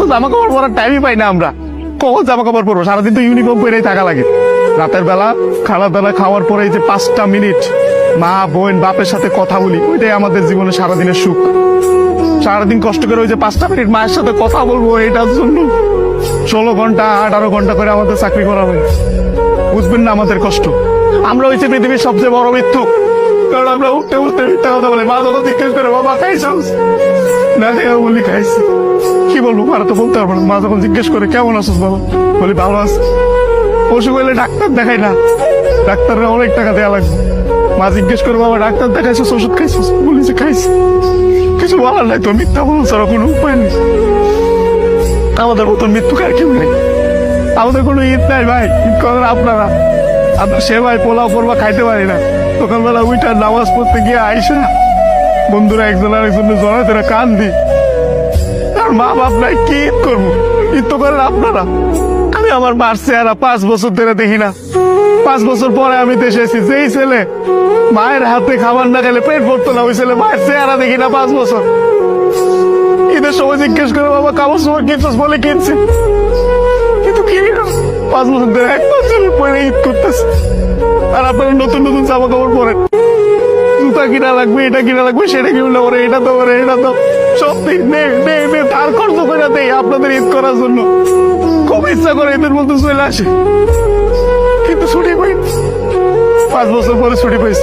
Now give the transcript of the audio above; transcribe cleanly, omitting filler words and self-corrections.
তো জামা কাপড় পরার টাইমই পাই না আমরা। কখন জামা কাপড় পরবো? সারাদিন তো ইউনিফর্ম পরেই থাকা লাগে। রাতের বেলা খাওয়া দাওয়া খাওয়ার পরে যে 5টা মিনিট মা বোন বাপের সাথে কথা বলি, ওইটাই আমাদের জীবনে সারাদিনের সুখ। সারাদিন কষ্ট করে ওই যে 5টা মিনিট মায়ের সাথে কথা বলবো, এটার জন্য 16 ঘন্টা 18 ঘন্টা করে আমাদের চাকরি করা হয়। বুঝবেন না আমাদের কষ্ট। আমরা হয়েছে পৃথিবীর সবচেয়ে বড় মিথ্যুক, কারণ আমরা উঠতে উঠতে মিথ্যা কথা বলি। মা যখন জিজ্ঞেস করে বাবা খাইছ না, বলি খাইছি। কি বলবো, মারা তো বলতে পারবো না। মা যখন জিজ্ঞেস করে কেমন আছিস বাবা, বলি ভালো আছি। অসুখ হইলে ডাক্তার দেখাই না, ডাক্তাররা অনেক টাকা দেওয়া লাগবে। মা জিজ্ঞেস করে বাবা ডাক্তার দেখাইছিস, ওষুধ খাইছিস, বলি যে খাইছি। কিছু বলার নাই তো, মিথ্যা বলো ছাড়া কোনো উপায় নেই। আমাদের মতন মৃত্যু কার কেউ নেই। আমাদের কোনো ঈদ নাই ভাই, ঈদ করেন আপনারা। আমরা সে ভাই পোলাও করবা খাইতে পারি না। সকালবেলা উইটা নামাজ পড়তে গিয়ে আইসা বন্ধুরা একজন আরেকজনের জড়াতে কান দি। আর মা বাপ নাই, কি ঈদ করবো? ঈদ তো করেন আপনারা। আমি আমার মার চেহারা 5 বছর ধরে দেখি না। 5 বছর পরে আমি দেশে এসেছি। যেই ছেলে মায়ের হাতে খাবার না খেলে পেট ভরতো না, ওই ছেলে মায়ের চেহারা দেখি না 5 বছর। ঈদের সময় জিজ্ঞেস করে বাবা কাপড় সময় কিনছিস, বলে কিনছি, কিন্তু কিনি না। 5 বছর ধরে এক বছর পরে ঈদ করতেছে। আর আপনারা নতুন নতুন জামা কাপড় পরেন, জুতা কিনা লাগবে, এটা কিনা লাগবে, সেটা কিনলে পরে এটা তো করে, এটা তো সব ধার খরচ করে দেয় আপনাদের ঈদ করার জন্য। খুব ইচ্ছা করে ঈদের মধ্যে চলে আসে, কিন্তু ছুটি পাই। 5 বছর পরে ছুটি পাইছি।